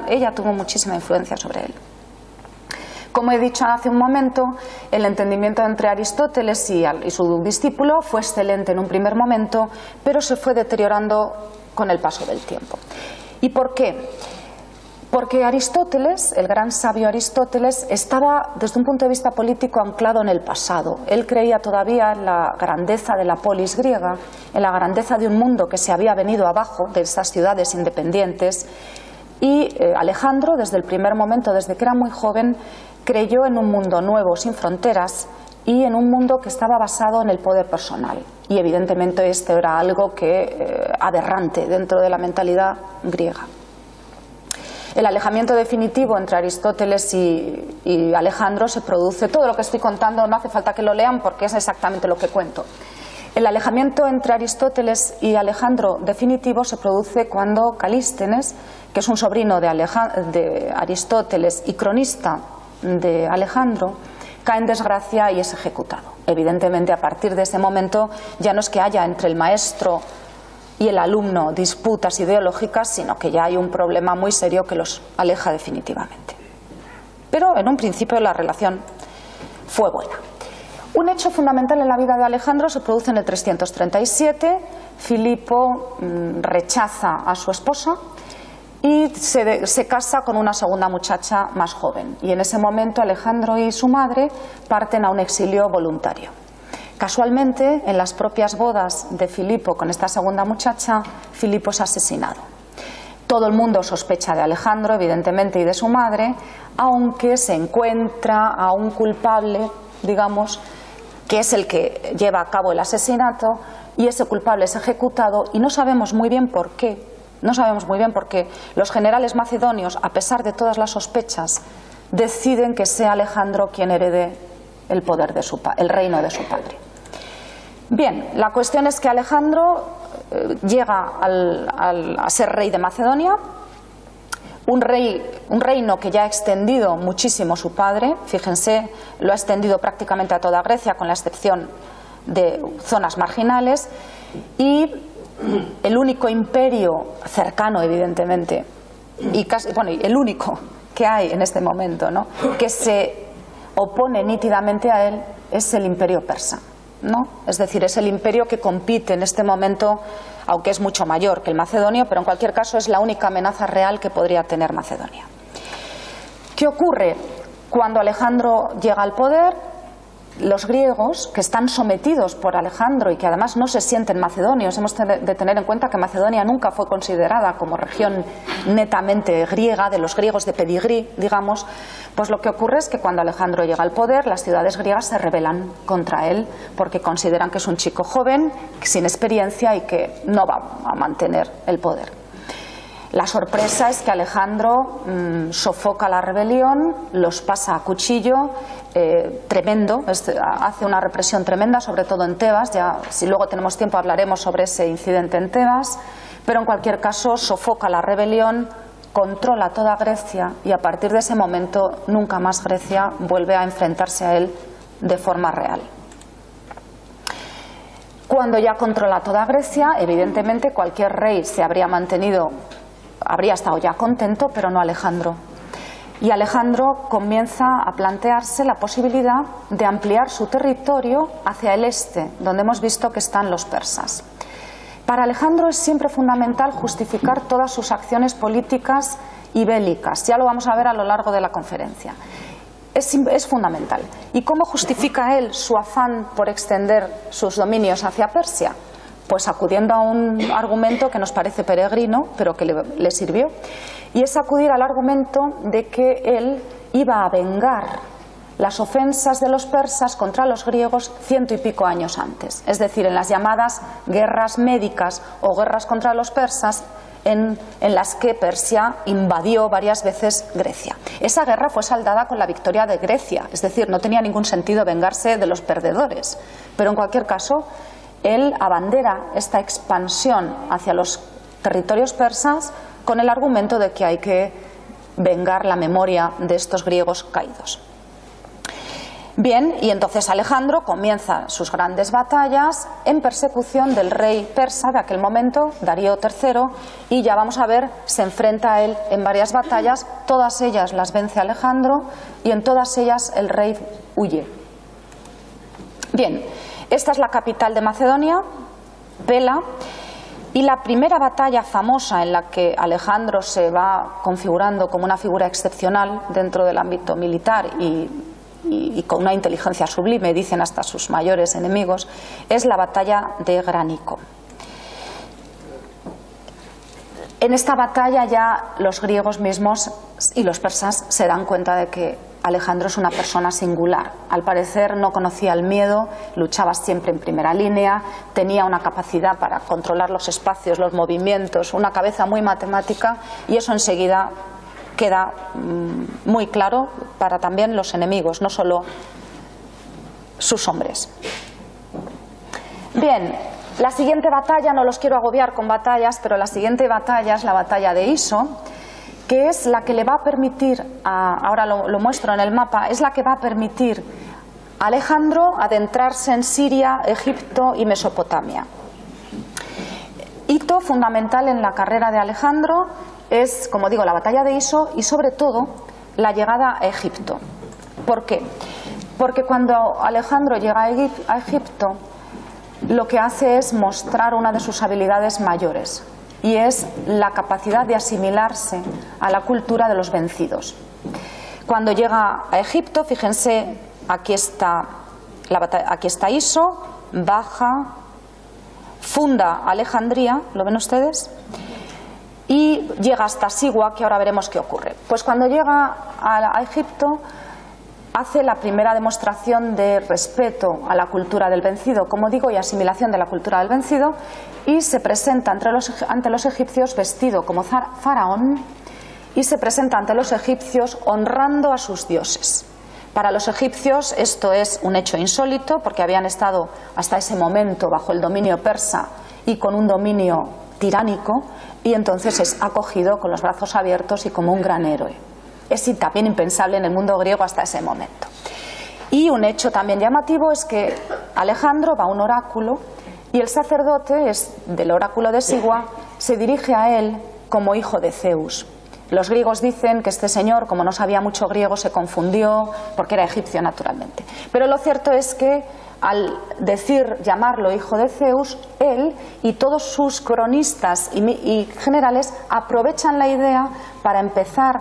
ella tuvo muchísima influencia sobre él. Como he dicho hace un momento, el entendimiento entre Aristóteles y su discípulo fue excelente en un primer momento, pero se fue deteriorando con el paso del tiempo. ¿Y por qué? Porque Aristóteles, el gran sabio Aristóteles, estaba desde un punto de vista político anclado en el pasado. Él creía todavía en la grandeza de la polis griega, en la grandeza de un mundo que se había venido abajo, de estas ciudades independientes. Y Alejandro, desde el primer momento, desde que era muy joven, creyó en un mundo nuevo, sin fronteras, y en un mundo que estaba basado en el poder personal. Y evidentemente esto era algo aberrante dentro de la mentalidad griega. El alejamiento definitivo entre Aristóteles y Alejandro se produce, todo lo que estoy contando no hace falta que lo lean porque es exactamente lo que cuento. El alejamiento entre Aristóteles y Alejandro definitivo se produce cuando Calístenes, que es un sobrino de Aristóteles y cronista de Alejandro, cae en desgracia y es ejecutado. Evidentemente, a partir de ese momento ya no es que haya entre el maestro y el alumno disputas ideológicas, sino que ya hay un problema muy serio que los aleja definitivamente. Pero en un principio la relación fue buena. Un hecho fundamental en la vida de Alejandro se produce en el 337. Filipo rechaza a su esposa y se casa con una segunda muchacha más joven. Y en ese momento Alejandro y su madre parten a un exilio voluntario. Casualmente, en las propias bodas de Filipo con esta segunda muchacha, Filipo es asesinado. Todo el mundo sospecha de Alejandro, evidentemente, y de su madre, aunque se encuentra a un culpable, digamos, que es el que lleva a cabo el asesinato, y ese culpable es ejecutado, y no sabemos muy bien por qué. No sabemos muy bien por qué los generales macedonios, a pesar de todas las sospechas, deciden que sea Alejandro quien herede el poder el reino de su padre. Bien, la cuestión es que Alejandro llega a ser rey de Macedonia, un reino que ya ha extendido muchísimo su padre. Fíjense, lo ha extendido prácticamente a toda Grecia, con la excepción de zonas marginales, y el único imperio cercano, evidentemente, y el único que hay en este momento, ¿no?, que se opone nítidamente a él, es el imperio persa, ¿no? Es decir, es el imperio que compite en este momento, aunque es mucho mayor que el macedonio, pero en cualquier caso es la única amenaza real que podría tener Macedonia. ¿Qué ocurre cuando Alejandro llega al poder? Los griegos, que están sometidos por Alejandro y que además no se sienten macedonios, hemos de tener en cuenta que Macedonia nunca fue considerada como región netamente griega, de los griegos de pedigrí, digamos, pues lo que ocurre es que cuando Alejandro llega al poder, las ciudades griegas se rebelan contra él porque consideran que es un chico joven, sin experiencia y que no va a mantener el poder. La sorpresa es que Alejandro sofoca la rebelión, los pasa a cuchillo, tremendo, hace una represión tremenda, sobre todo en Tebas. Ya, si luego tenemos tiempo hablaremos sobre ese incidente en Tebas, pero en cualquier caso sofoca la rebelión, controla toda Grecia y a partir de ese momento nunca más Grecia vuelve a enfrentarse a él de forma real. Cuando ya controla toda Grecia, evidentemente cualquier rey se habría estado ya contento, pero no Alejandro. Y Alejandro comienza a plantearse la posibilidad de ampliar su territorio hacia el este, donde hemos visto que están los persas. Para Alejandro es siempre fundamental justificar todas sus acciones políticas y bélicas. Ya lo vamos a ver a lo largo de la conferencia. Es fundamental. ¿Y cómo justifica él su afán por extender sus dominios hacia Persia? Pues acudiendo a un argumento que nos parece peregrino, pero que le sirvió, y es acudir al argumento de que él iba a vengar las ofensas de los persas contra los griegos 100 y pico años antes, es decir, en las llamadas guerras médicas o guerras contra los persas, en las que Persia invadió varias veces Grecia. Esa guerra fue saldada con la victoria de Grecia, es decir, no tenía ningún sentido vengarse de los perdedores, pero en cualquier caso él abandera esta expansión hacia los territorios persas con el argumento de que hay que vengar la memoria de estos griegos caídos. Bien, y entonces Alejandro comienza sus grandes batallas en persecución del rey persa de aquel momento, Darío III, y ya vamos a ver, se enfrenta a él en varias batallas, todas ellas las vence Alejandro y en todas ellas el rey huye. Bien, esta es la capital de Macedonia, Pela, y la primera batalla famosa en la que Alejandro se va configurando como una figura excepcional dentro del ámbito militar y con una inteligencia sublime, dicen hasta sus mayores enemigos, es la batalla de Graníco. En esta batalla ya los griegos mismos y los persas se dan cuenta de que Alejandro es una persona singular. Al parecer no conocía el miedo, luchaba siempre en primera línea, tenía una capacidad para controlar los espacios, los movimientos, una cabeza muy matemática, y eso enseguida queda muy claro para también los enemigos, no solo sus hombres. Bien, la siguiente batalla, no los quiero agobiar con batallas, pero la siguiente batalla es la batalla de Iso, que es la que le va a permitir, ahora lo muestro en el mapa, es la que va a permitir a Alejandro adentrarse en Siria, Egipto y Mesopotamia. Hito fundamental en la carrera de Alejandro es, como digo, la batalla de Iso y sobre todo la llegada a Egipto. ¿Por qué? Porque cuando Alejandro llega a Egipto, lo que hace es mostrar una de sus habilidades mayores, y es la capacidad de asimilarse a la cultura de los vencidos. Cuando llega a Egipto, fíjense, aquí está Iso, baja, funda Alejandría, ¿lo ven ustedes? Y llega hasta Sigua, que ahora veremos qué ocurre. Pues cuando llega a Egipto, hace la primera demostración de respeto a la cultura del vencido, como digo, y asimilación de la cultura del vencido, y se presenta ante los egipcios vestido como faraón, y se presenta ante los egipcios honrando a sus dioses. Para los egipcios esto es un hecho insólito, porque habían estado hasta ese momento bajo el dominio persa y con un dominio tiránico, y entonces es acogido con los brazos abiertos y como un gran héroe. Es también impensable en el mundo griego hasta ese momento. Y un hecho también llamativo es que Alejandro va a un oráculo y el sacerdote del oráculo de Sigua se dirige a él como hijo de Zeus. Los griegos dicen que este señor, como no sabía mucho griego, se confundió porque era egipcio naturalmente. Pero lo cierto es que al llamarlo hijo de Zeus, él y todos sus cronistas y generales aprovechan la idea para empezar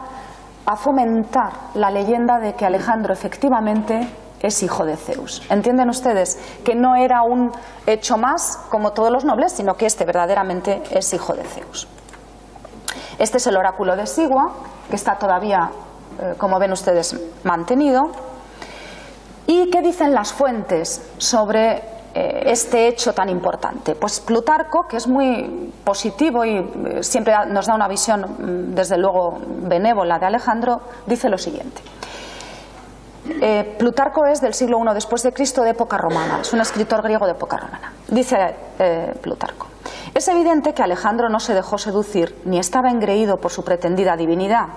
a fomentar la leyenda de que Alejandro efectivamente es hijo de Zeus. ¿Entienden ustedes? Que no era un hecho más como todos los nobles, sino que este verdaderamente es hijo de Zeus. Este es el oráculo de Sigua, que está todavía, como ven ustedes, mantenido. ¿Y qué dicen las fuentes sobre este hecho tan importante? Pues Plutarco, que es muy positivo y siempre nos da una visión desde luego benévola de Alejandro, dice lo siguiente. Plutarco es del siglo I después de Cristo, de época romana, es un escritor griego de época romana. Dice Plutarco: es evidente que Alejandro no se dejó seducir ni estaba engreído por su pretendida divinidad,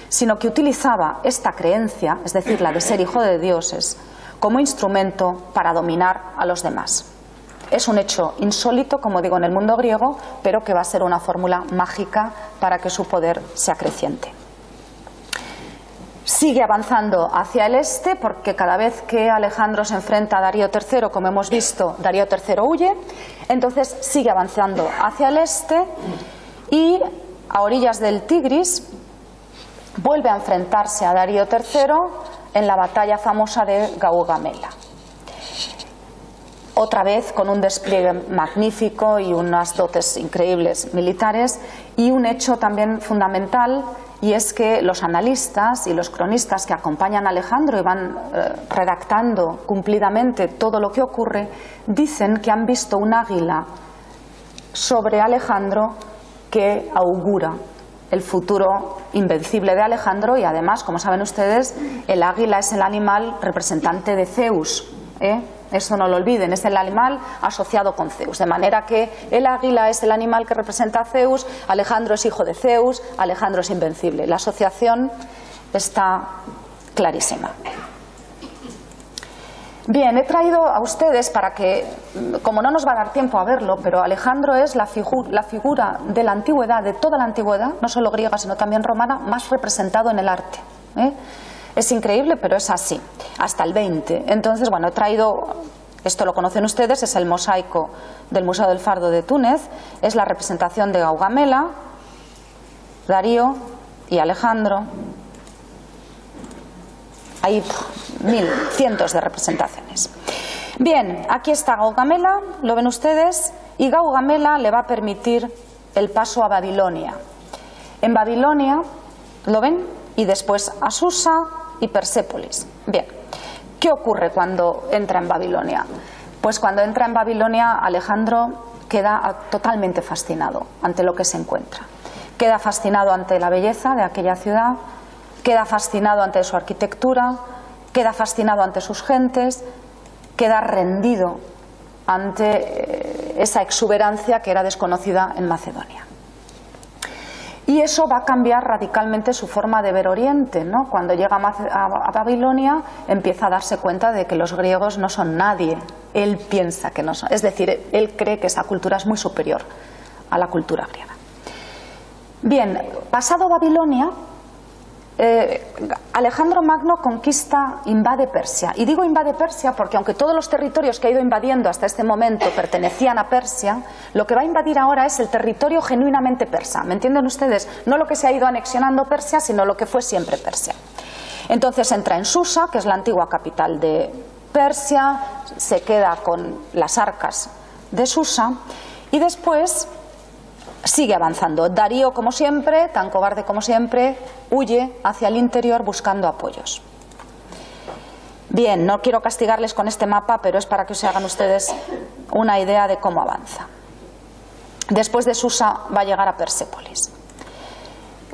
sino que utilizaba esta creencia, es decir, la de ser hijo de dioses, como instrumento para dominar a los demás. Es un hecho insólito, como digo, en el mundo griego, pero que va a ser una fórmula mágica para que su poder se acreciente. Sigue avanzando hacia el este, porque cada vez que Alejandro se enfrenta a Darío III, como hemos visto, Darío III huye. Entonces sigue avanzando hacia el este y a orillas del Tigris vuelve a enfrentarse a Darío III en la batalla famosa de Gaugamela. Otra vez con un despliegue magnífico y unas dotes increíbles militares, y un hecho también fundamental, y es que los analistas y los cronistas que acompañan a Alejandro y van redactando cumplidamente todo lo que ocurre, dicen que han visto un águila sobre Alejandro que augura el futuro invencible de Alejandro, y además, como saben ustedes, el águila es el animal representante de Zeus, Eso no lo olviden, es el animal asociado con Zeus, de manera que el águila es el animal que representa a Zeus, Alejandro es hijo de Zeus, Alejandro es invencible. La asociación está clarísima. Bien, he traído a ustedes para que, como no nos va a dar tiempo a verlo, pero Alejandro es la figura de la antigüedad, de toda la antigüedad, no solo griega sino también romana, más representado en el arte. Es increíble, pero es así, hasta el 20. Entonces, bueno, he traído, esto lo conocen ustedes, es el mosaico del Museo del Fardo de Túnez, es la representación de Gaugamela, Darío y Alejandro. Hay cientos de representaciones. Bien, aquí está Gaugamela, lo ven ustedes, y Gaugamela le va a permitir el paso a Babilonia. En Babilonia, ¿lo ven? Y después a Susa y Persépolis. Bien, ¿qué ocurre cuando entra en Babilonia? Pues cuando entra en Babilonia, Alejandro queda totalmente fascinado ante lo que se encuentra. Queda fascinado ante la belleza de aquella ciudad, queda fascinado ante su arquitectura, queda fascinado ante sus gentes, queda rendido ante esa exuberancia que era desconocida en Macedonia. Y eso va a cambiar radicalmente su forma de ver Oriente, ¿no? Cuando llega a Babilonia empieza a darse cuenta de que los griegos no son nadie. Él piensa que no son, es decir, él cree que esa cultura es muy superior a la cultura griega. Bien, pasado Babilonia, Alejandro Magno invade Persia. Y digo invade Persia porque aunque todos los territorios que ha ido invadiendo hasta este momento pertenecían a Persia, lo que va a invadir ahora es el territorio genuinamente persa. ¿Me entienden ustedes? No lo que se ha ido anexionando Persia, sino lo que fue siempre Persia. Entonces entra en Susa, que es la antigua capital de Persia, se queda con las arcas de Susa y después sigue avanzando. Darío, como siempre, tan cobarde como siempre, huye hacia el interior buscando apoyos. Bien, no quiero castigarles con este mapa, pero es para que se hagan ustedes una idea de cómo avanza. Después de Susa va a llegar a Persépolis.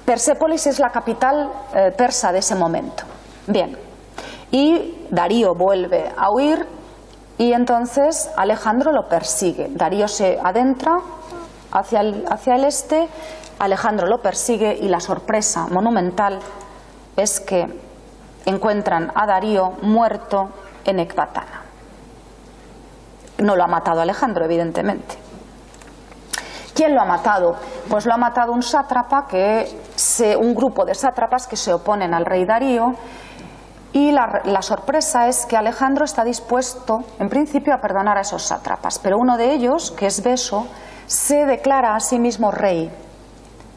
Persépolis es la capital persa de ese momento. Bien, y Darío vuelve a huir y entonces Alejandro lo persigue. Darío se adentra hacia el este, Alejandro lo persigue y la sorpresa monumental es que encuentran a Darío muerto en Ecbatana. No lo ha matado Alejandro, evidentemente. ¿Quién lo ha matado? Pues lo ha matado un sátrapa, un grupo de sátrapas que se oponen al rey Darío. Y la sorpresa es que Alejandro está dispuesto, en principio, a perdonar a esos sátrapas. Pero uno de ellos, que es Beso, se declara a sí mismo rey,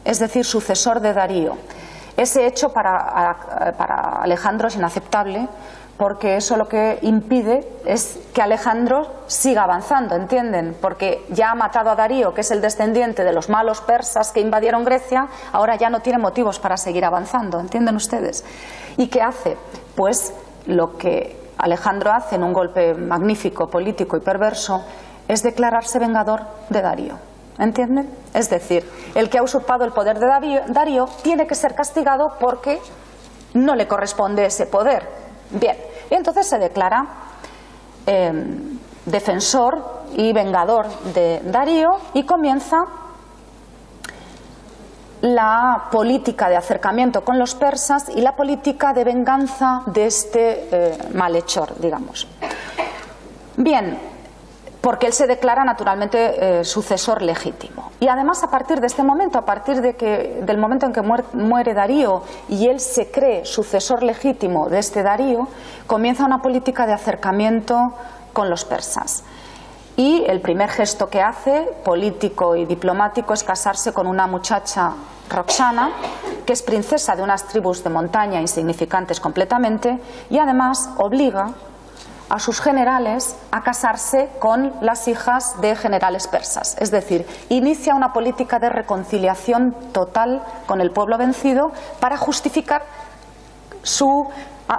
es decir, sucesor de Darío. Ese hecho para Alejandro es inaceptable porque eso lo que impide es que Alejandro siga avanzando, ¿entienden? Porque ya ha matado a Darío, que es el descendiente de los malos persas que invadieron Grecia, ahora ya no tiene motivos para seguir avanzando, ¿entienden ustedes? ¿Y qué hace? Pues lo que Alejandro hace en un golpe magnífico, político y perverso, es declararse vengador de Darío. ¿Entienden? Es decir, el que ha usurpado el poder de Darío tiene que ser castigado porque no le corresponde ese poder. Bien, y entonces se declara defensor y vengador de Darío y comienza la política de acercamiento con los persas y la política de venganza de este malhechor, digamos. Bien, porque él se declara naturalmente sucesor legítimo. Y además a partir de este momento, a partir del momento en que muere Darío y él se cree sucesor legítimo de este Darío, comienza una política de acercamiento con los persas. Y el primer gesto que hace, político y diplomático, es casarse con una muchacha, Roxana, que es princesa de unas tribus de montaña insignificantes completamente, y además obliga a sus generales a casarse con las hijas de generales persas. Es decir, inicia una política de reconciliación total con el pueblo vencido para justificar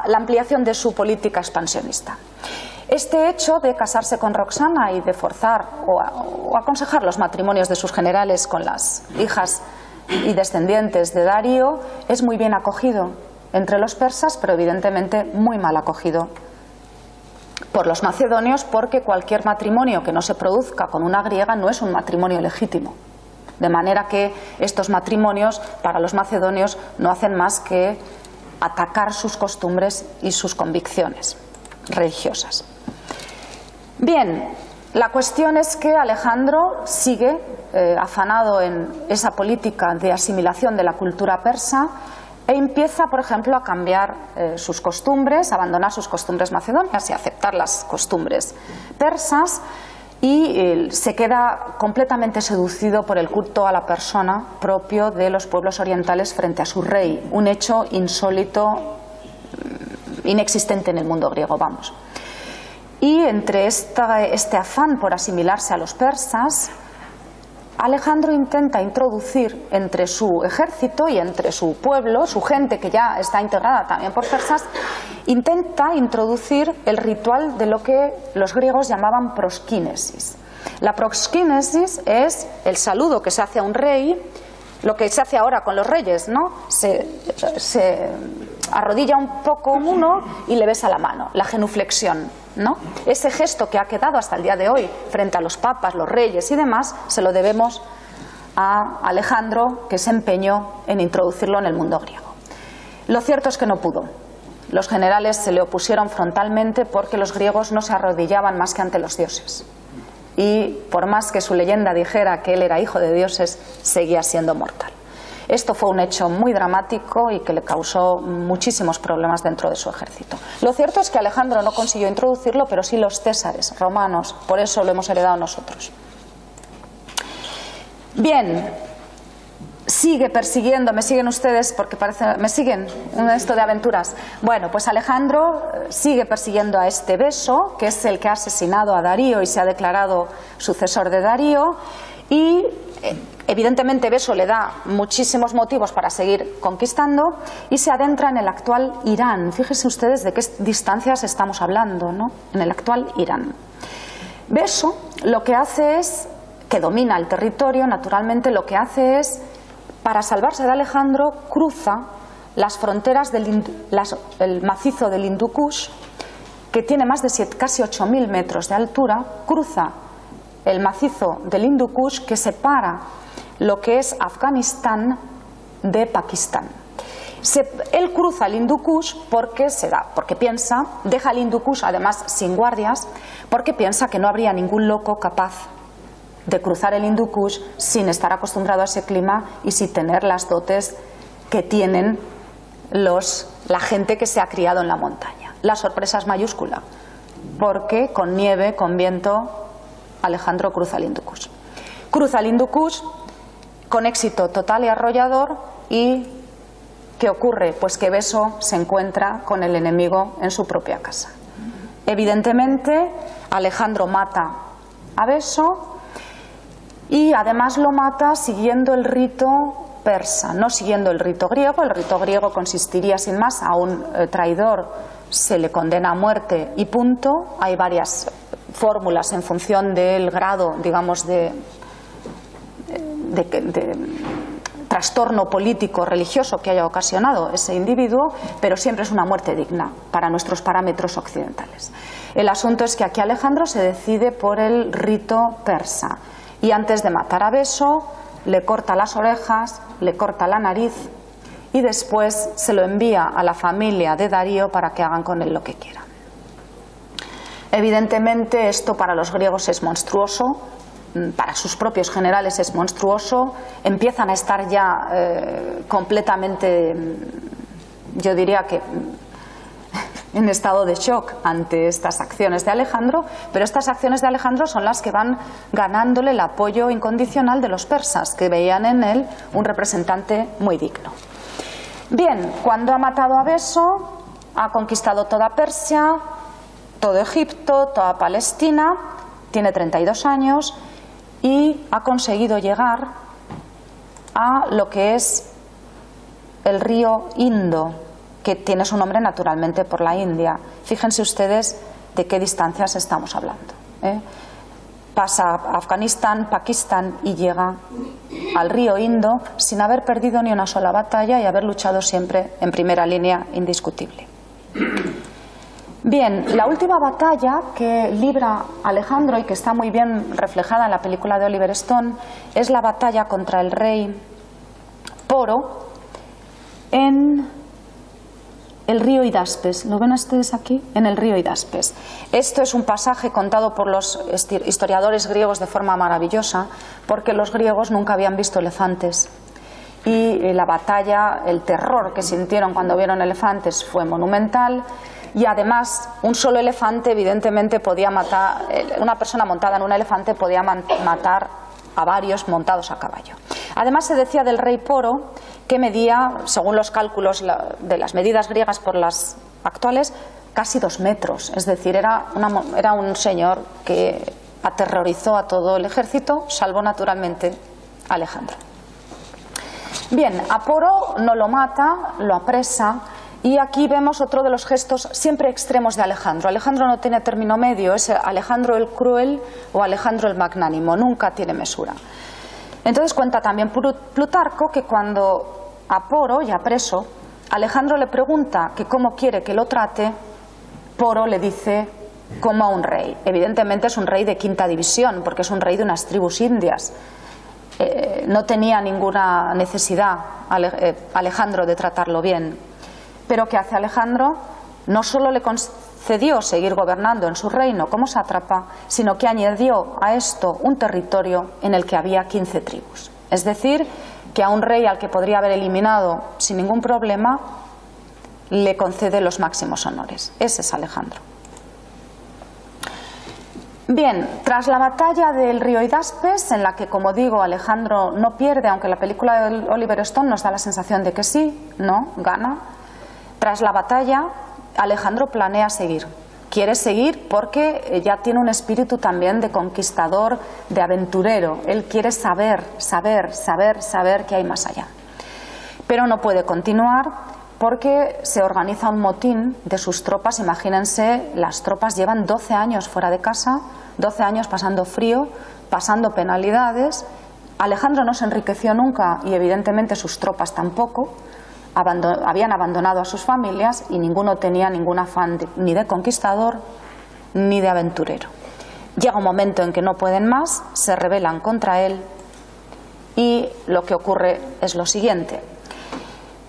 la ampliación de su política expansionista. Este hecho de casarse con Roxana y de forzar o aconsejar los matrimonios de sus generales con las hijas y descendientes de Darío es muy bien acogido entre los persas, pero evidentemente muy mal acogido por los macedonios, porque cualquier matrimonio que no se produzca con una griega no es un matrimonio legítimo. De manera que estos matrimonios para los macedonios no hacen más que atacar sus costumbres y sus convicciones religiosas. Bien, la cuestión es que Alejandro sigue afanado en esa política de asimilación de la cultura persa e empieza, por ejemplo, a cambiar sus costumbres, a abandonar sus costumbres macedonias y a aceptar las costumbres persas, y se queda completamente seducido por el culto a la persona propio de los pueblos orientales frente a su rey, un hecho insólito, inexistente en el mundo griego, vamos. Y entre este afán por asimilarse a los persas, Alejandro intenta introducir entre su ejército y entre su pueblo, su gente que ya está integrada también por persas, intenta introducir el ritual de lo que los griegos llamaban proskínesis. La proskínesis es el saludo que se hace a un rey, lo que se hace ahora con los reyes, ¿no? Se arrodilla un poco uno y le besa la mano, la genuflexión, ¿no? Ese gesto que ha quedado hasta el día de hoy frente a los papas, los reyes y demás, se lo debemos a Alejandro, que se empeñó en introducirlo en el mundo griego. Lo cierto es que no pudo. Los generales se le opusieron frontalmente porque los griegos no se arrodillaban más que ante los dioses. Y por más que su leyenda dijera que él era hijo de dioses, seguía siendo mortal. Esto fue un hecho muy dramático y que le causó muchísimos problemas dentro de su ejército. Lo cierto es que Alejandro no consiguió introducirlo, pero sí los césares romanos, por eso lo hemos heredado nosotros. Bien, sigue persiguiendo, ¿me siguen ustedes? Porque parece, ¿me siguen? Esto de aventuras. Bueno, pues Alejandro sigue persiguiendo a este Beso, que es el que ha asesinado a Darío y se ha declarado sucesor de Darío, y evidentemente Beso le da muchísimos motivos para seguir conquistando y se adentra en el actual Irán. Fíjense ustedes de qué distancias estamos hablando, ¿no? En el actual Irán. Beso lo que hace es, que domina el territorio, naturalmente lo que hace es, para salvarse de Alejandro, cruza las fronteras del macizo del Hindu Kush, que tiene más de casi 8.000 metros de altura, cruza el macizo del Hindu Kush que separa lo que es Afganistán de Pakistán. Él cruza el Hindu Kush porque piensa, deja el Hindu Kush además sin guardias, porque piensa que no habría ningún loco capaz de cruzar el Hindu Kush sin estar acostumbrado a ese clima y sin tener las dotes que tienen la gente que se ha criado en la montaña. La sorpresa es mayúscula, porque con nieve, con viento, Alejandro cruza el Hindu Kush. Cruza el Hindu Kush con éxito total y arrollador, y ¿qué ocurre? Pues que Beso se encuentra con el enemigo en su propia casa. Evidentemente, Alejandro mata a Beso, y además lo mata siguiendo el rito persa, no siguiendo el rito griego. El rito griego consistiría sin más, a un traidor se le condena a muerte y punto. Hay varias fórmulas en función del grado, digamos, de trastorno político religioso que haya ocasionado ese individuo, pero siempre es una muerte digna para nuestros parámetros occidentales. El asunto es que aquí Alejandro se decide por el rito persa. Y antes de matar a Beso, le corta las orejas, le corta la nariz y después se lo envía a la familia de Darío para que hagan con él lo que quieran. Evidentemente esto para los griegos es monstruoso, para sus propios generales es monstruoso, empiezan a estar ya completamente, yo diría que en estado de shock ante estas acciones de Alejandro, pero estas acciones de Alejandro son las que van ganándole el apoyo incondicional de los persas, que veían en él un representante muy digno. Bien, cuando ha matado a Beso, ha conquistado toda Persia, todo Egipto, toda Palestina, tiene 32 años y ha conseguido llegar a lo que es el río Indo, que tiene su nombre naturalmente por la India. Fíjense ustedes de qué distancias estamos hablando, ¿eh? Pasa a Afganistán, Pakistán y llega al río Indo sin haber perdido ni una sola batalla y haber luchado siempre en primera línea, indiscutible. Bien, la última batalla que libra Alejandro y que está muy bien reflejada en la película de Oliver Stone es la batalla contra el rey Poro en el río Hidaspes. ¿Lo ven ustedes aquí? En el río Hidaspes. Esto es un pasaje contado por los historiadores griegos de forma maravillosa, porque los griegos nunca habían visto elefantes. Y la batalla, el terror que sintieron cuando vieron elefantes fue monumental. Y además, un solo elefante evidentemente podía matar, una persona montada en un elefante podía matar a varios montados a caballo. Además, se decía del rey Poro que medía, según los cálculos de las medidas griegas por las actuales, casi 2 metros. Es decir, era un señor que aterrorizó a todo el ejército, salvo naturalmente a Alejandro. Bien, a Poro no lo mata, lo apresa. Y aquí vemos otro de los gestos siempre extremos de Alejandro. Alejandro no tiene término medio, es Alejandro el cruel o Alejandro el magnánimo, nunca tiene mesura. Entonces cuenta también Plutarco que cuando a Poro, ya preso, Alejandro le pregunta que cómo quiere que lo trate, Poro le dice como a un rey. Evidentemente es un rey de quinta división, porque es un rey de unas tribus indias. No tenía ninguna necesidad Alejandro de tratarlo bien. Pero ¿qué hace Alejandro? No solo le concedió seguir gobernando en su reino como sátrapa, sino que añadió a esto un territorio en el que había 15 tribus. Es decir, que a un rey al que podría haber eliminado sin ningún problema, le concede los máximos honores. Ese es Alejandro. Bien, tras la batalla del río Hidaspes, en la que, como digo, Alejandro no pierde, aunque la película de Oliver Stone nos da la sensación de que sí, no, gana. Tras la batalla, Alejandro planea seguir. Quiere seguir porque ya tiene un espíritu también de conquistador, de aventurero. Él quiere saber qué hay más allá. Pero no puede continuar porque se organiza un motín de sus tropas. Imagínense, las tropas llevan 12 años fuera de casa, 12 años pasando frío, pasando penalidades. Alejandro no se enriqueció nunca y evidentemente sus tropas tampoco. Habían abandonado a sus familias y ninguno tenía ningún afán ni de conquistador ni de aventurero. Llega un momento en que no pueden más, se rebelan contra él y lo que ocurre es lo siguiente.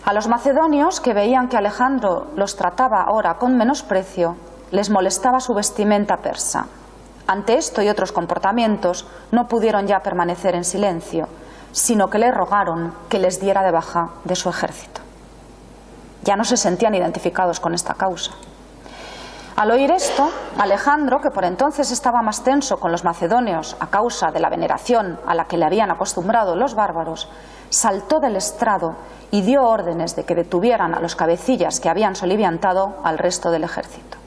A los macedonios, que veían que Alejandro los trataba ahora con menosprecio, les molestaba su vestimenta persa. Ante esto y otros comportamientos no pudieron ya permanecer en silencio, sino que le rogaron que les diera de baja de su ejército. Ya no se sentían identificados con esta causa. Al oír esto, Alejandro, que por entonces estaba más tenso con los macedonios a causa de la veneración a la que le habían acostumbrado los bárbaros, saltó del estrado y dio órdenes de que detuvieran a los cabecillas que habían soliviantado al resto del ejército.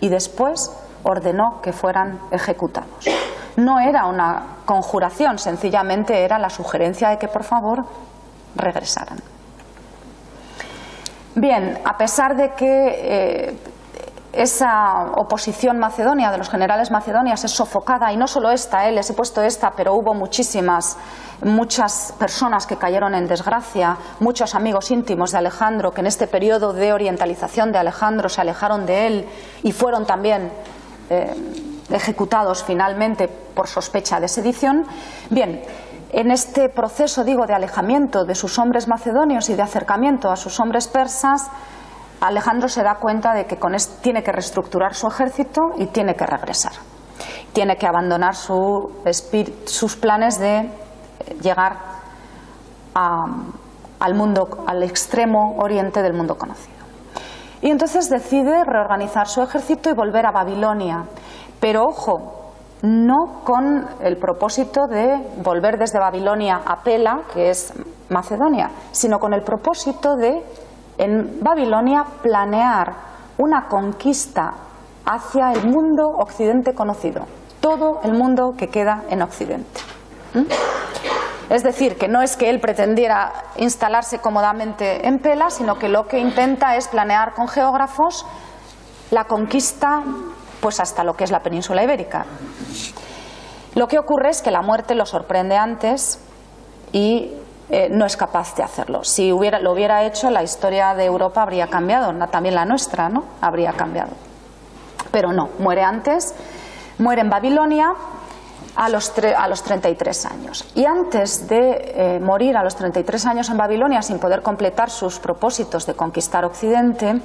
Y después ordenó que fueran ejecutados. No era una conjuración, sencillamente era la sugerencia de que por favor regresaran. Bien, a pesar de que esa oposición macedonia de los generales macedonios es sofocada, y no solo esta, les he puesto esta, pero hubo muchas personas que cayeron en desgracia, muchos amigos íntimos de Alejandro que en este periodo de orientalización de Alejandro se alejaron de él y fueron también ejecutados finalmente por sospecha de sedición. Bien, en este proceso, digo, de alejamiento de sus hombres macedonios y de acercamiento a sus hombres persas, Alejandro se da cuenta de que tiene que reestructurar su ejército y tiene que regresar. Tiene que abandonar sus planes de llegar al extremo oriente del mundo conocido. Y entonces decide reorganizar su ejército y volver a Babilonia. Pero ojo, no con el propósito de volver desde Babilonia a Pela, que es Macedonia, sino con el propósito de, en Babilonia, planear una conquista hacia el mundo occidente conocido, todo el mundo que queda en Occidente. Es decir, que no es que él pretendiera instalarse cómodamente en Pela, sino que lo que intenta es planear con geógrafos la conquista pues hasta lo que es la península ibérica. Lo que ocurre es que la muerte lo sorprende antes y no es capaz de hacerlo. Si lo hubiera hecho, la historia de Europa habría cambiado, también la nuestra, ¿no? Habría cambiado. Pero no, muere antes, muere en Babilonia a los 33 años. Y antes de morir a los 33 años en Babilonia sin poder completar sus propósitos de conquistar Occidente,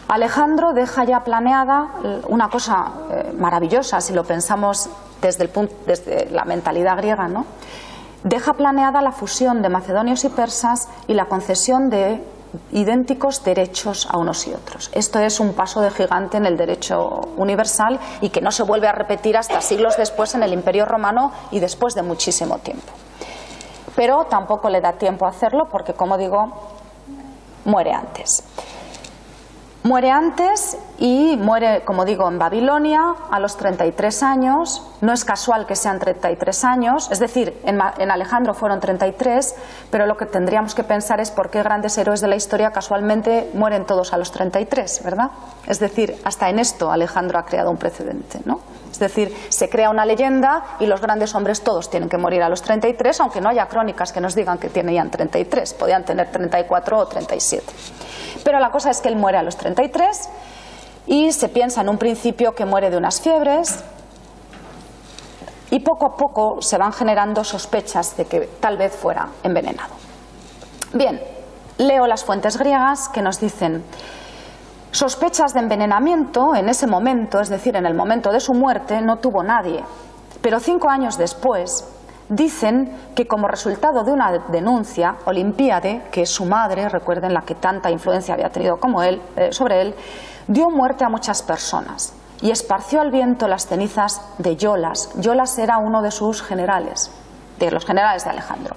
Alejandro deja ya planeada una cosa maravillosa, si lo pensamos desde la mentalidad griega, ¿no? Deja planeada la fusión de macedonios y persas y la concesión de idénticos derechos a unos y otros. Esto es un paso de gigante en el derecho universal y que no se vuelve a repetir hasta siglos después en el Imperio Romano y después de muchísimo tiempo. Pero tampoco le da tiempo a hacerlo porque, como digo, muere antes. Muere antes y muere, como digo, en Babilonia a los 33 años. No es casual que sean 33 años, es decir, en Alejandro fueron 33, pero lo que tendríamos que pensar es por qué grandes héroes de la historia casualmente mueren todos a los 33, ¿verdad? Es decir, hasta en esto Alejandro ha creado un precedente, ¿no? Es decir, se crea una leyenda y los grandes hombres todos tienen que morir a los 33, aunque no haya crónicas que nos digan que tenían 33, podían tener 34 o 37. Pero la cosa es que él muere a los 33 y se piensa en un principio que muere de unas fiebres y poco a poco se van generando sospechas de que tal vez fuera envenenado. Bien, leo las fuentes griegas que nos dicen: sospechas de envenenamiento en ese momento, es decir, en el momento de su muerte, no tuvo nadie, pero 5 años después dicen que como resultado de una denuncia, Olympiade, que es su madre, recuerden la que tanta influencia había tenido como él, sobre él, dio muerte a muchas personas y esparció al viento las cenizas de Iolas. Iolas era uno de sus generales, de los generales de Alejandro,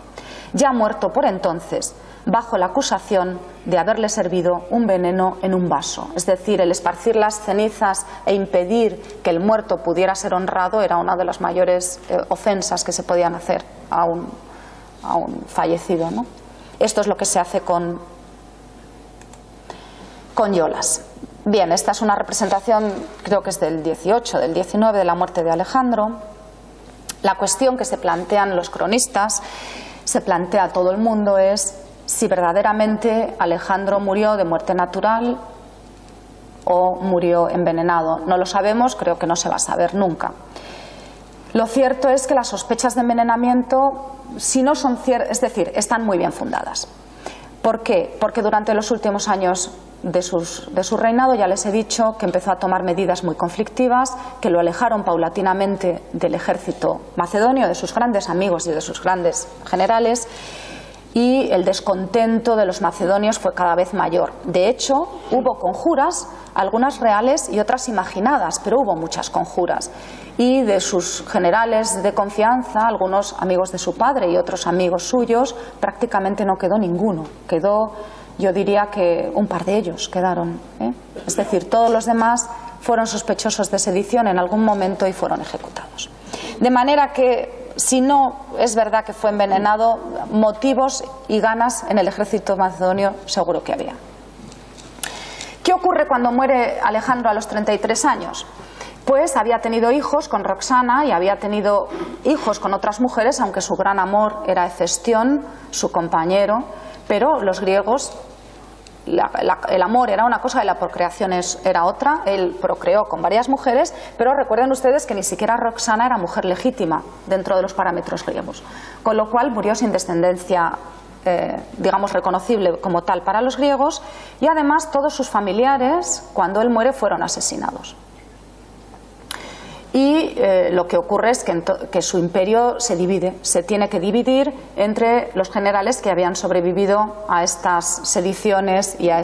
ya muerto por entonces, bajo la acusación de haberle servido un veneno en un vaso. Es decir, el esparcir las cenizas e impedir que el muerto pudiera ser honrado era una de las mayores ofensas que se podían hacer a un fallecido, ¿no? Esto es lo que se hace con Iolas. Bien, esta es una representación, creo que es del 18, del 19, de la muerte de Alejandro. La cuestión que se plantean los cronistas, se plantea a todo el mundo, es si verdaderamente Alejandro murió de muerte natural o murió envenenado. No lo sabemos, creo que no se va a saber nunca. Lo cierto es que las sospechas de envenenamiento, si no son ciertas, es decir, están muy bien fundadas. ¿Por qué? Porque durante los últimos años de su reinado ya les he dicho que empezó a tomar medidas muy conflictivas, que lo alejaron paulatinamente del ejército macedonio, de sus grandes amigos y de sus grandes generales, y el descontento de los macedonios fue cada vez mayor. De hecho, hubo conjuras, algunas reales y otras imaginadas, pero hubo muchas conjuras. Y de sus generales de confianza, algunos amigos de su padre y otros amigos suyos, prácticamente no quedó ninguno. Quedó, yo diría que un par de ellos quedaron, ¿eh? Es decir, todos los demás fueron sospechosos de sedición en algún momento y fueron ejecutados. De manera que, si no es verdad que fue envenenado, motivos y ganas en el ejército macedonio seguro que había. ¿Qué ocurre cuando muere Alejandro a los 33 años? Pues había tenido hijos con Roxana y había tenido hijos con otras mujeres, aunque su gran amor era Hefestión, su compañero, pero los griegos, el amor era una cosa y la procreación era otra. Él procreó con varias mujeres, pero recuerden ustedes que ni siquiera Roxana era mujer legítima dentro de los parámetros griegos, con lo cual murió sin descendencia, digamos, reconocible como tal para los griegos, y además todos sus familiares, cuando él muere, fueron asesinados. Y lo que ocurre es que su imperio se divide, se tiene que dividir entre los generales que habían sobrevivido a estas sediciones y a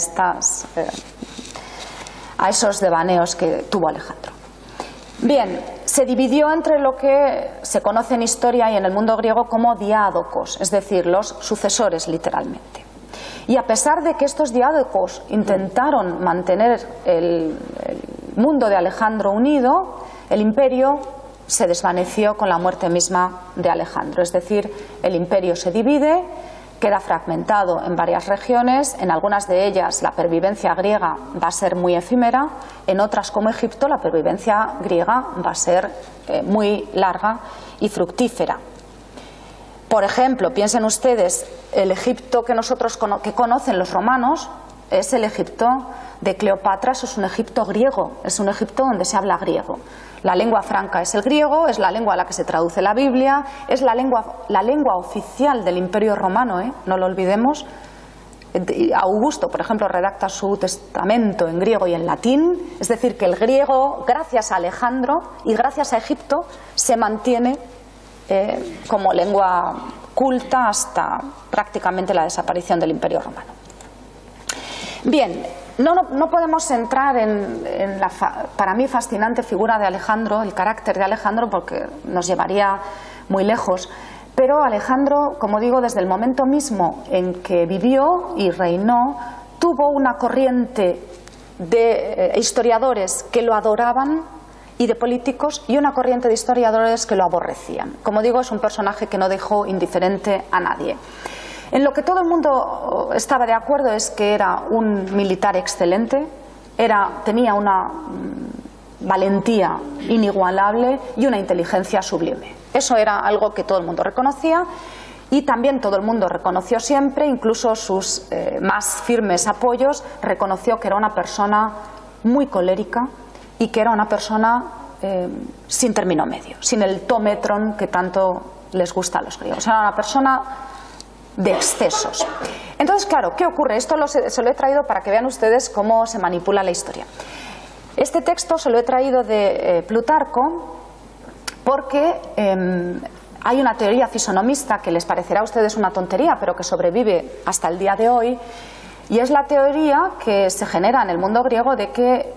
esos devaneos que tuvo Alejandro. Bien, se dividió entre lo que se conoce en historia y en el mundo griego como diádocos, es decir, los sucesores literalmente. Y a pesar de que estos diádocos intentaron mantener el mundo de Alejandro unido, el imperio se desvaneció con la muerte misma de Alejandro. Es decir, el imperio se divide, queda fragmentado en varias regiones. En algunas de ellas la pervivencia griega va a ser muy efímera, en otras, como Egipto, la pervivencia griega va a ser muy larga y fructífera. Por ejemplo, piensen ustedes, el Egipto que conocen los romanos es el Egipto de Cleopatra, eso es un Egipto griego, es un Egipto donde se habla griego. La lengua franca es el griego, es la lengua a la que se traduce la Biblia, es la lengua oficial del Imperio Romano, no lo olvidemos. Augusto, por ejemplo, redacta su testamento en griego y en latín, es decir, que el griego, gracias a Alejandro y gracias a Egipto, se mantiene como lengua culta hasta prácticamente la desaparición del Imperio Romano. Bien, no podemos entrar en la, para mí, fascinante figura de Alejandro, el carácter de Alejandro, porque nos llevaría muy lejos. Pero Alejandro, como digo, desde el momento mismo en que vivió y reinó, tuvo una corriente de historiadores que lo adoraban y de políticos, y una corriente de historiadores que lo aborrecían. Como digo, es un personaje que no dejó indiferente a nadie. En lo que todo el mundo estaba de acuerdo es que era un militar excelente, tenía una valentía inigualable y una inteligencia sublime. Eso era algo que todo el mundo reconocía, y también todo el mundo reconoció siempre, incluso sus más firmes apoyos, reconoció que era una persona muy colérica y que era una persona sin término medio, sin el tometron que tanto les gusta a los griegos. Era una persona de excesos. Entonces, claro, ¿qué ocurre? Esto se lo he traído para que vean ustedes cómo se manipula la historia. Este texto se lo he traído de Plutarco porque hay una teoría fisonomista que les parecerá a ustedes una tontería, pero que sobrevive hasta el día de hoy, y es la teoría que se genera en el mundo griego de que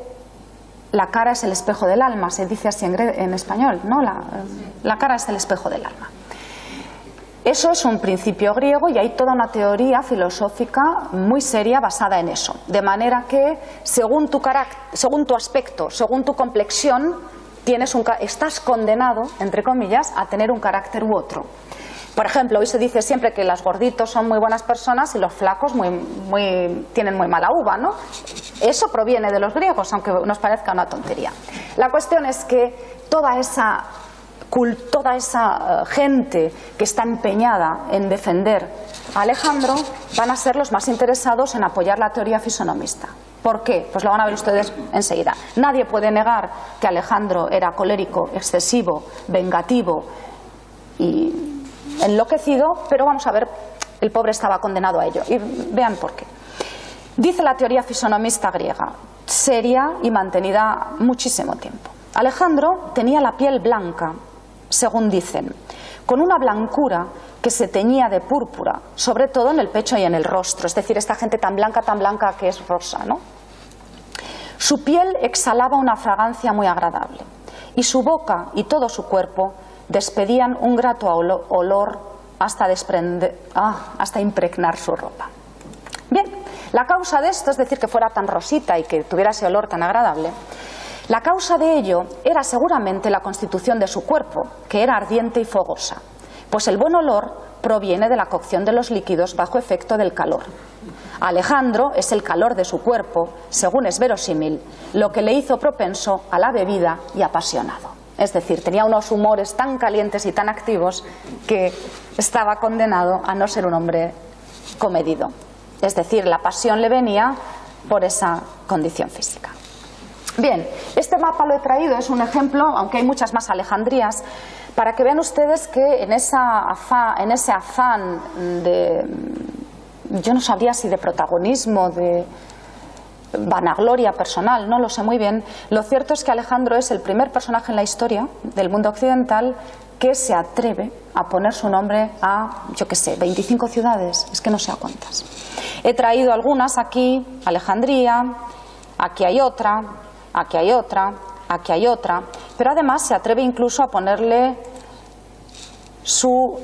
la cara es el espejo del alma. Se dice así en español, ¿no? La cara es el espejo del alma. Eso es un principio griego y hay toda una teoría filosófica muy seria basada en eso. De manera que, según tu carácter, según tu aspecto, según tu complexión, estás condenado, entre comillas, a tener un carácter u otro. Por ejemplo, hoy se dice siempre que los gorditos son muy buenas personas y los flacos tienen muy mala uva, ¿no? Eso proviene de los griegos, aunque nos parezca una tontería. La cuestión es que toda esa gente que está empeñada en defender a Alejandro van a ser los más interesados en apoyar la teoría fisonomista. ¿Por qué? Pues lo van a ver ustedes enseguida. Nadie puede negar que Alejandro era colérico, excesivo, vengativo y enloquecido, pero vamos a ver, el pobre estaba condenado a ello. Y vean por qué. Dice la teoría fisonomista griega, seria y mantenida muchísimo tiempo. Alejandro tenía la piel blanca, según dicen, con una blancura que se teñía de púrpura, sobre todo en el pecho y en el rostro, es decir, esta gente tan blanca que es rosa, ¿no? Su piel exhalaba una fragancia muy agradable y su boca y todo su cuerpo despedían un grato olor hasta impregnar su ropa. Bien, la causa de esto, es decir, que fuera tan rosita y que tuviera ese olor tan agradable, la causa de ello era seguramente la constitución de su cuerpo, que era ardiente y fogosa, pues el buen olor proviene de la cocción de los líquidos bajo efecto del calor. Alejandro es el calor de su cuerpo, según es verosímil, lo que le hizo propenso a la bebida y apasionado. Es decir, tenía unos humores tan calientes y tan activos que estaba condenado a no ser un hombre comedido. Es decir, la pasión le venía por esa condición física. Bien, este mapa lo he traído, es un ejemplo, aunque hay muchas más Alejandrías, para que vean ustedes que en ese afán de, yo no sabría si de protagonismo, de vanagloria personal, no lo sé muy bien, lo cierto es que Alejandro es el primer personaje en la historia del mundo occidental que se atreve a poner su nombre a, yo qué sé, 25 ciudades, es que no sé a cuántas. He traído algunas aquí, Alejandría, aquí hay otra, aquí hay otra, aquí hay otra, pero además se atreve incluso a ponerle su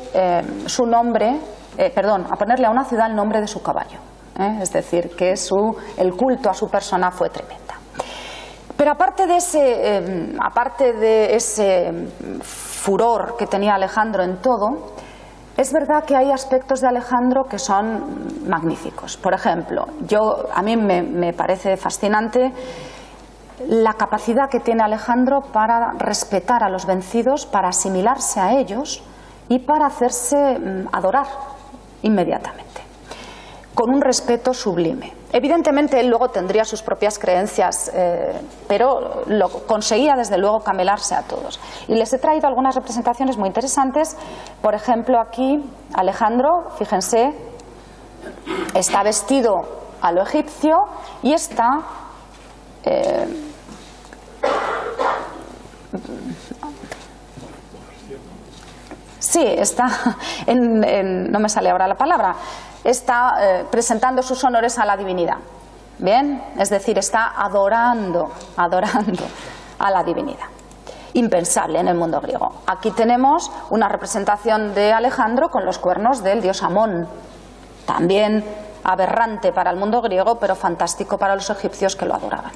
nombre, a ponerle a una ciudad el nombre de su caballo. Es decir, que el culto a su persona fue tremenda. Pero aparte de ese furor que tenía Alejandro en todo, es verdad que hay aspectos de Alejandro que son magníficos. Por ejemplo, a mí me parece fascinante la capacidad que tiene Alejandro para respetar a los vencidos, para asimilarse a ellos y para hacerse adorar inmediatamente. con un respeto sublime. Evidentemente él luego tendría sus propias creencias, pero lo conseguía desde luego camelarse a todos. Y les he traído algunas representaciones muy interesantes. Por ejemplo, aquí Alejandro, fíjense, está vestido a lo egipcio y está no me sale ahora la palabra, está presentando sus honores a la divinidad. Bien, es decir, está adorando a la divinidad. Impensable en el mundo griego. Aquí tenemos una representación de Alejandro con los cuernos del dios Amón. También aberrante para el mundo griego, pero fantástico para los egipcios que lo adoraban.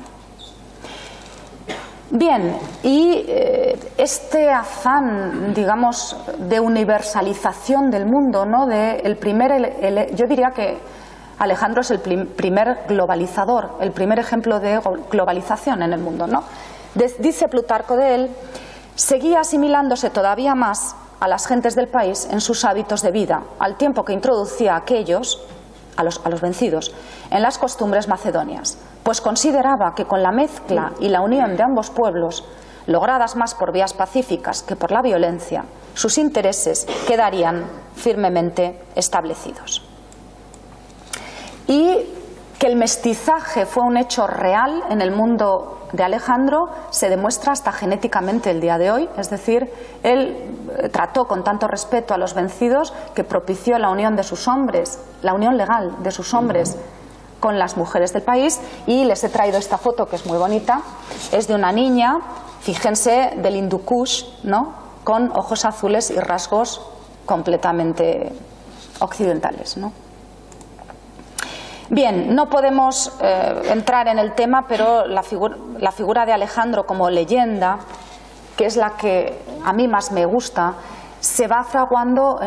Bien, y este afán, digamos, de universalización del mundo, ¿no? Yo diría que Alejandro es el primer globalizador, el primer ejemplo de globalización en el mundo, ¿no? Dice Plutarco de él, seguía asimilándose todavía más a las gentes del país en sus hábitos de vida, al tiempo que introducía a aquellos, a los vencidos, en las costumbres macedonias, pues consideraba que con la mezcla y la unión de ambos pueblos, logradas más por vías pacíficas que por la violencia, sus intereses quedarían firmemente establecidos. Y que el mestizaje fue un hecho real en el mundo de Alejandro se demuestra hasta genéticamente el día de hoy, es decir, él trató con tanto respeto a los vencidos que propició la unión de sus hombres, la unión legal de sus hombres con las mujeres del país. Y les he traído esta foto que es muy bonita, es de una niña, fíjense, del Hindu Kush, ¿no?, con ojos azules y rasgos completamente occidentales, ¿no? Bien, no podemos entrar en el tema, pero la figura de Alejandro como leyenda, que es la que a mí más me gusta, se va fraguando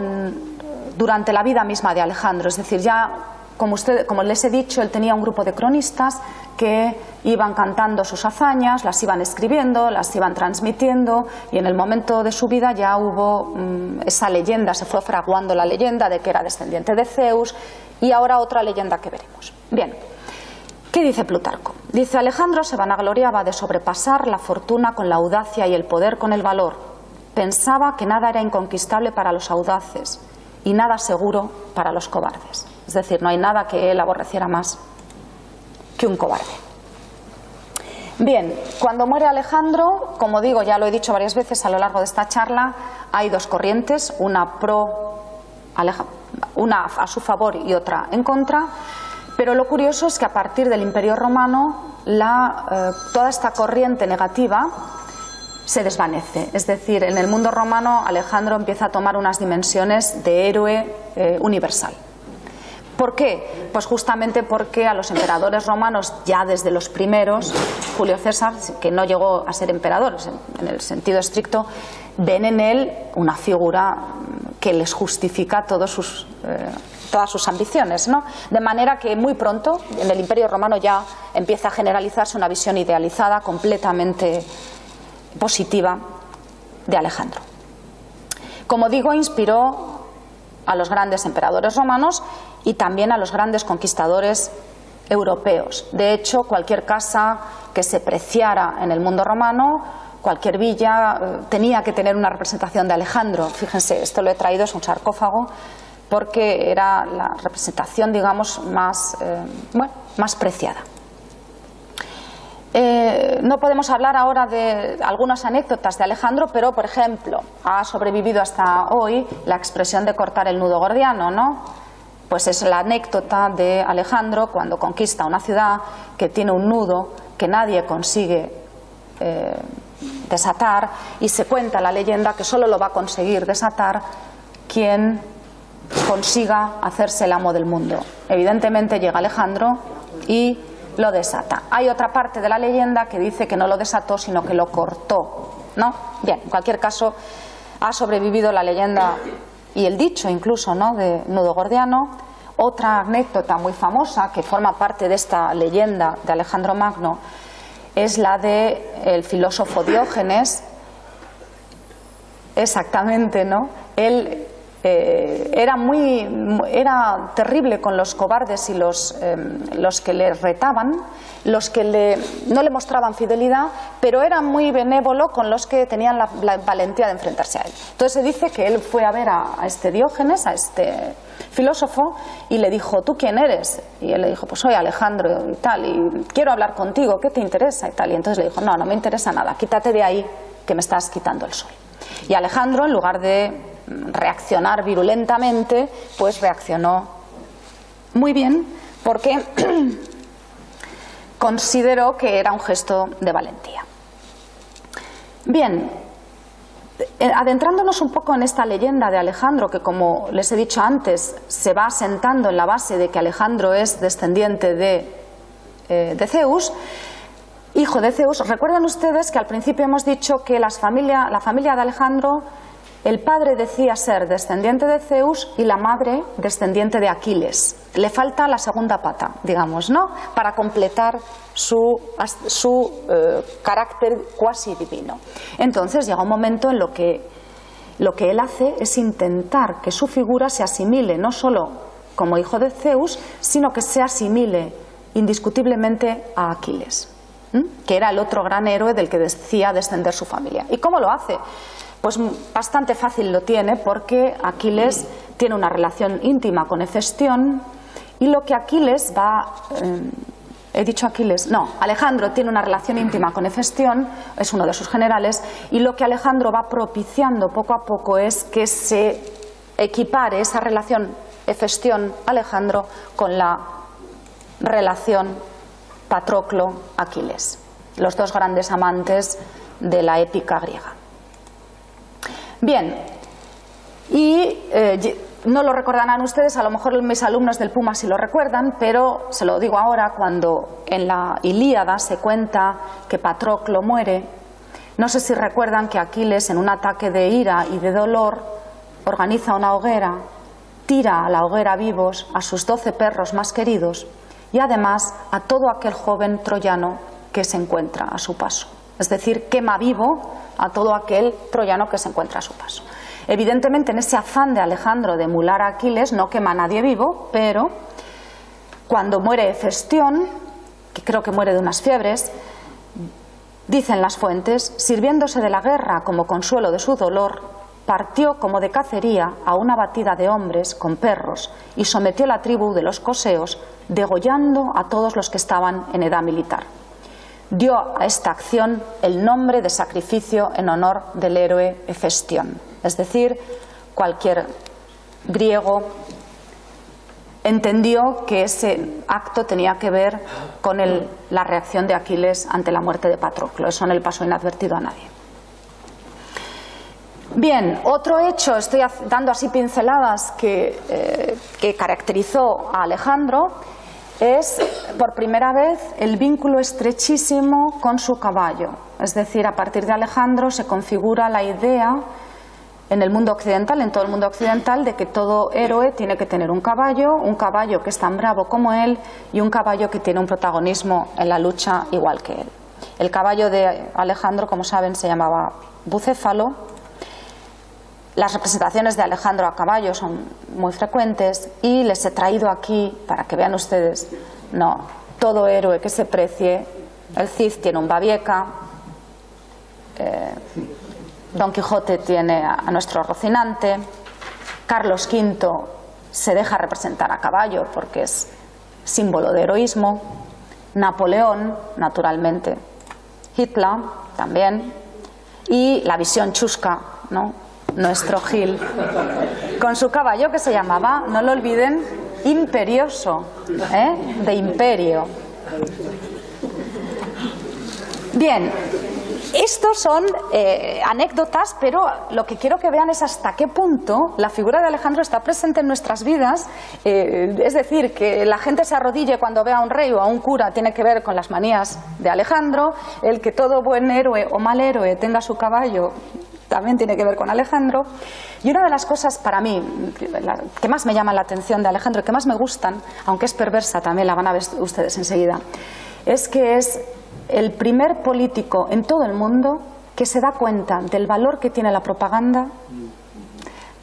durante la vida misma de Alejandro. Es decir, ya, como les he dicho, él tenía un grupo de cronistas que iban cantando sus hazañas, las iban escribiendo, las iban transmitiendo, y en el momento de su vida ya hubo esa leyenda, se fue fraguando la leyenda de que era descendiente de Zeus. Y ahora otra leyenda que veremos. Bien, ¿qué dice Plutarco? Dice, Alejandro se vanagloriaba de sobrepasar la fortuna con la audacia y el poder con el valor. Pensaba que nada era inconquistable para los audaces y nada seguro para los cobardes. Es decir, no hay nada que él aborreciera más que un cobarde. Bien, cuando muere Alejandro, como digo, ya lo he dicho varias veces a lo largo de esta charla, hay dos corrientes, una a su favor y otra en contra, pero lo curioso es que a partir del Imperio Romano toda esta corriente negativa se desvanece. Es decir, en el mundo romano Alejandro empieza a tomar unas dimensiones de héroe universal. ¿Por qué? Pues justamente porque a los emperadores romanos, ya desde los primeros, Julio César, que no llegó a ser emperador en el sentido estricto, ven en él una figura que les justifica todas sus ambiciones, ¿no? De manera que muy pronto en el Imperio Romano ya empieza a generalizarse una visión idealizada, completamente positiva de Alejandro. Como digo, inspiró a los grandes emperadores romanos y también a los grandes conquistadores europeos. De hecho, cualquier casa que se preciara en el mundo romano, cualquier villa, tenía que tener una representación de Alejandro. Fíjense, esto lo he traído, es un sarcófago, porque era la representación, digamos, más preciada. No podemos hablar ahora de algunas anécdotas de Alejandro, pero, por ejemplo, ha sobrevivido hasta hoy la expresión de cortar el nudo gordiano, ¿no? Pues es la anécdota de Alejandro cuando conquista una ciudad que tiene un nudo que nadie consigue desatar, y se cuenta la leyenda que solo lo va a conseguir desatar quien consiga hacerse el amo del mundo. Evidentemente llega Alejandro y lo desata. Hay otra parte de la leyenda que dice que no lo desató, sino que lo cortó, ¿no? Bien, en cualquier caso, ha sobrevivido la leyenda y el dicho incluso, ¿no?, de nudo gordiano. Otra anécdota muy famosa que forma parte de esta leyenda de Alejandro Magno es la del filósofo Diógenes. Exactamente, ¿no? Él era terrible con los cobardes y los que le retaban, los que no le mostraban fidelidad, pero era muy benévolo con los que tenían la valentía de enfrentarse a él. Entonces se dice que él fue a ver a este Diógenes, a este filósofo, y le dijo: ¿tú quién eres? Y él le dijo: pues soy Alejandro y tal, y quiero hablar contigo, ¿qué te interesa? Y tal. Y entonces le dijo: no me interesa nada, quítate de ahí que me estás quitando el sol. Y Alejandro, en lugar de reaccionar virulentamente, pues reaccionó muy bien, porque consideró que era un gesto de valentía. Bien, adentrándonos un poco en esta leyenda de Alejandro, que como les he dicho antes, se va asentando en la base de que Alejandro es descendiente de Zeus, hijo de Zeus. Recuerdan ustedes que al principio hemos dicho que la familia de Alejandro, el padre decía ser descendiente de Zeus y la madre descendiente de Aquiles. Le falta la segunda pata, digamos, ¿no?, para completar su carácter cuasi divino. Entonces llega un momento en lo que él hace es intentar que su figura se asimile no solo como hijo de Zeus, sino que se asimile indiscutiblemente a Aquiles, que era el otro gran héroe del que decía descender su familia. ¿Y cómo lo hace? Pues bastante fácil lo tiene, porque Aquiles tiene una relación íntima con Hefestión, y lo que Aquiles va... Alejandro tiene una relación íntima con Hefestión, es uno de sus generales, y lo que Alejandro va propiciando poco a poco es que se equipare esa relación Hefestión-Alejandro con la relación Patroclo-Aquiles, los dos grandes amantes de la épica griega. Bien, y no lo recordarán ustedes, a lo mejor mis alumnos del Puma sí lo recuerdan, pero se lo digo ahora: cuando en la Ilíada se cuenta que Patroclo muere, no sé si recuerdan que Aquiles, en un ataque de ira y de dolor, organiza una hoguera, tira a la hoguera vivos a sus 12 perros más queridos y además a todo aquel joven troyano que se encuentra a su paso. Es decir, quema vivo a todo aquel troyano que se encuentra a su paso. Evidentemente, en ese afán de Alejandro de emular a Aquiles, no quema a nadie vivo, pero cuando muere Hefestión, que creo que muere de unas fiebres, dicen las fuentes, sirviéndose de la guerra como consuelo de su dolor, partió como de cacería a una batida de hombres con perros y sometió la tribu de los coseos, degollando a todos los que estaban en edad militar. Dio a esta acción el nombre de sacrificio en honor del héroe Hefestión. Es decir, cualquier griego entendió que ese acto tenía que ver con la reacción de Aquiles ante la muerte de Patroclo. Eso no le pasó inadvertido a nadie. Bien, otro hecho, estoy dando así pinceladas que caracterizó a Alejandro, es por primera vez el vínculo estrechísimo con su caballo. Es decir, a partir de Alejandro se configura la idea en el mundo occidental, en todo el mundo occidental, de que todo héroe tiene que tener un caballo que es tan bravo como él y un caballo que tiene un protagonismo en la lucha igual que él. El caballo de Alejandro, como saben, se llamaba Bucéfalo. Las representaciones de Alejandro a caballo son muy frecuentes y les he traído aquí para que vean ustedes, no, todo héroe que se precie. El Cid tiene un Babieca, Don Quijote tiene a nuestro Rocinante, Carlos V se deja representar a caballo porque es símbolo de heroísmo, Napoleón, naturalmente, Hitler también, y la visión chusca, ¿no?, nuestro Gil, con su caballo que se llamaba, no lo olviden, Imperioso, de imperio. Bien, estos son anécdotas, pero lo que quiero que vean es hasta qué punto la figura de Alejandro está presente en nuestras vidas. Es decir, que la gente se arrodille cuando ve a un rey o a un cura tiene que ver con las manías de Alejandro. El que todo buen héroe o mal héroe tenga su caballo también tiene que ver con Alejandro. Y una de las cosas para mí que más me llaman la atención de Alejandro y que más me gustan, aunque es perversa también, la van a ver ustedes enseguida, es que es el primer político en todo el mundo que se da cuenta del valor que tiene la propaganda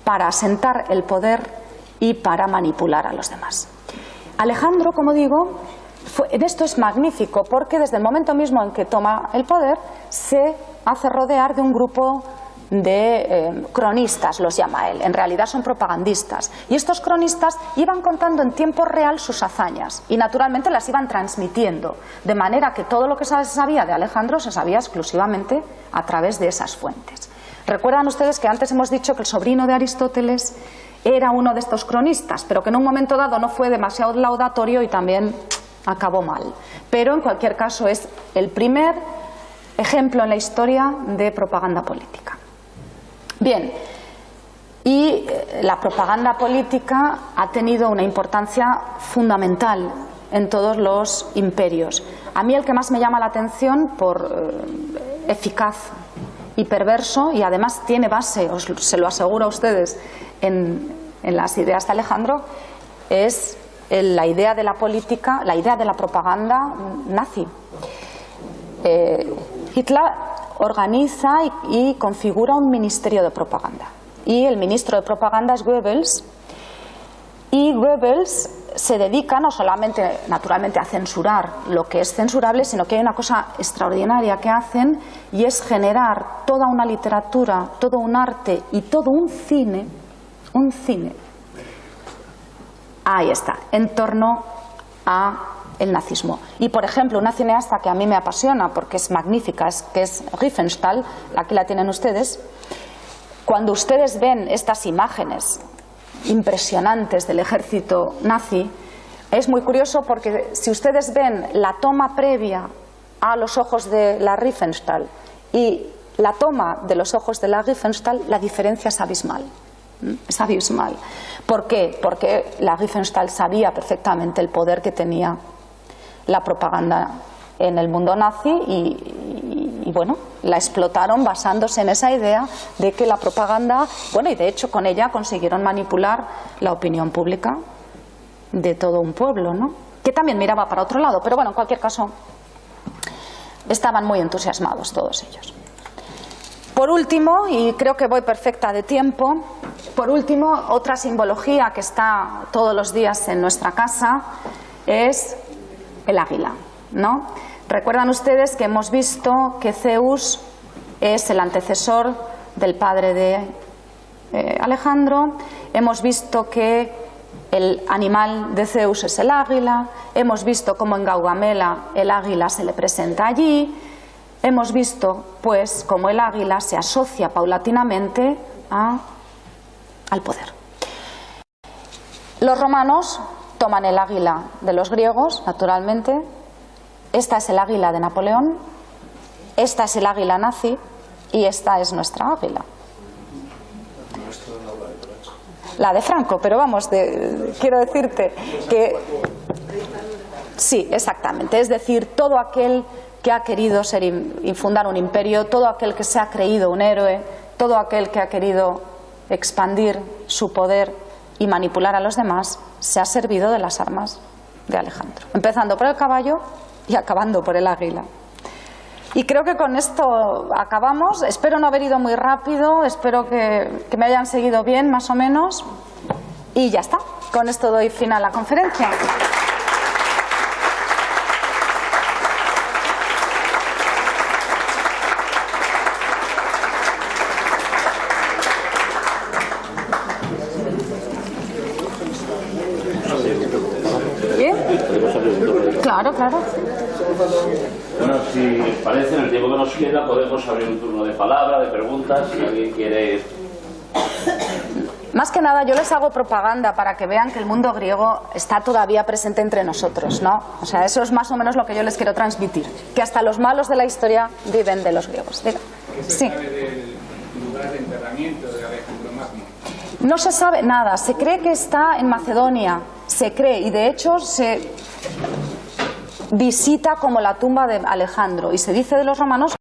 para asentar el poder y para manipular a los demás. Alejandro, como digo, en esto es magnífico porque desde el momento mismo en que toma el poder se hace rodear de un grupo de cronistas, los llama él. En realidad son propagandistas. Y estos cronistas iban contando en tiempo real sus hazañas y naturalmente las iban transmitiendo. De manera que todo lo que se sabía de Alejandro se sabía exclusivamente a través de esas fuentes. Recuerdan ustedes que antes hemos dicho que el sobrino de Aristóteles era uno de estos cronistas, pero que en un momento dado no fue demasiado laudatorio y también acabó mal. Pero en cualquier caso es el primer ejemplo en la historia de propaganda política. Bien, y la propaganda política ha tenido una importancia fundamental en todos los imperios. A mí el que más me llama la atención por eficaz y perverso, y además tiene base, se lo aseguro a ustedes, en las ideas de Alejandro, es la idea de la política, la idea de la propaganda nazi. Hitler organiza y configura un ministerio de propaganda. Y el ministro de propaganda es Goebbels. Y Goebbels se dedica no solamente, naturalmente, a censurar lo que es censurable, sino que hay una cosa extraordinaria que hacen y es generar toda una literatura, todo un arte y todo un cine, ahí está, en torno a el nazismo. Y por ejemplo, una cineasta que a mí me apasiona porque es magnífica, que es Riefenstahl, aquí la tienen ustedes. Cuando ustedes ven estas imágenes impresionantes del ejército nazi, es muy curioso porque si ustedes ven la toma previa a los ojos de la Riefenstahl y la toma de los ojos de la Riefenstahl, la diferencia es abismal. Es abismal. ¿Por qué? Porque la Riefenstahl sabía perfectamente el poder que tenía la propaganda en el mundo nazi y bueno, la explotaron basándose en esa idea de que la propaganda, bueno, y de hecho con ella consiguieron manipular la opinión pública de todo un pueblo, ¿no? Que también miraba para otro lado, pero bueno, en cualquier caso estaban muy entusiasmados todos ellos. Por último, y creo que voy perfecta de tiempo, por último, otra simbología que está todos los días en nuestra casa es el águila, ¿no? Recuerdan ustedes que hemos visto que Zeus es el antecesor del padre de Alejandro, hemos visto que el animal de Zeus es el águila, hemos visto cómo en Gaugamela el águila se le presenta allí, hemos visto pues cómo el águila se asocia paulatinamente al poder. Los romanos toman el águila de los griegos, naturalmente. Esta es el águila de Napoleón, esta es el águila nazi y esta es nuestra águila. La de Franco, pero vamos, quiero decirte que sí, exactamente. Es decir, todo aquel que ha querido fundar un imperio, todo aquel que se ha creído un héroe, todo aquel que ha querido expandir su poder y manipular a los demás, se ha servido de las armas de Alejandro, empezando por el caballo y acabando por el águila. Y creo que con esto acabamos. Espero no haber ido muy rápido, espero que me hayan seguido bien, más o menos, y ya está. Con esto doy fin a la conferencia. Claro, claro. Bueno, si os parece, en el tiempo que nos queda podemos abrir un turno de palabra, de preguntas, si alguien quiere. Más que nada yo les hago propaganda para que vean que el mundo griego está todavía presente entre nosotros, ¿no? O sea, eso es más o menos lo que yo les quiero transmitir, que hasta los malos de la historia viven de los griegos. Diga. ¿Qué se sabe del lugar de enterramiento de Alejandro Magno? No se sabe nada, se cree que está en Macedonia, se cree, y de hecho se visita como la tumba de Alejandro, y se dice de los romanos